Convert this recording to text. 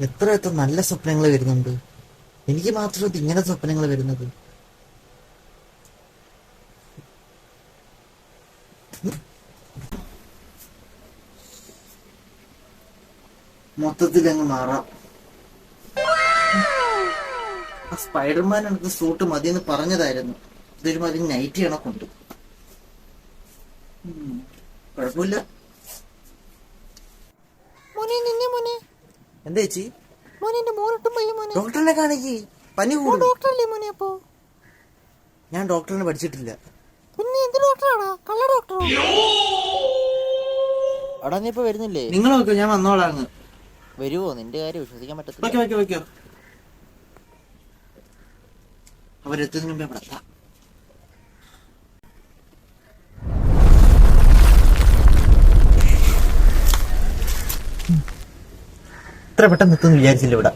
എത്ര എത്ര നല്ല സ്വപ്നങ്ങൾ വരുന്നുണ്ട്. എനിക്ക് മാത്രം ഇങ്ങനെ സ്വപ്നങ്ങൾ വരുന്നത്. മൊത്തത്തിൽ അങ്ങ് മാറാം. ആ സ്പൈഡർമാൻ എനിക്ക് സൂട്ട് മതിയെന്ന് പറഞ്ഞതായിരുന്നു. ഇതൊരു മതി നൈറ്റ് കണക്കുണ്ട്. കുഴപ്പമില്ല. എന്താ ചേച്ചി? ഡോക്ടറിനെ കാണിക്ക്. പനി കൂടും. ഡോക്ടറല്ലേ മോനെ? അപ്പോ ഞാൻ ഡോക്ടറിനെ പഠിച്ചിട്ടില്ല. പിന്നെ എന്ത് ഡോക്ടറാടാ? കള്ള ഡോക്ടറോ? എടാ നീ ഇപ്പൊ വരുന്നില്ലേ? നിങ്ങൾ നോക്കോ, ഞാൻ വന്നോളാം. അങ്ങ് വരുവോ? നിന്റെ കാര്യം വിശ്വസിക്കാൻ പറ്റത്തില്ല. വയ്ക്കോ. അവരെത്തുന്നതിന് മുമ്പേ അവിടെ എത്താം. ഇത്ര പെട്ടെന്ന് എത്തുമെന്ന് വിചാരിച്ചില്ല ഇവിടെ.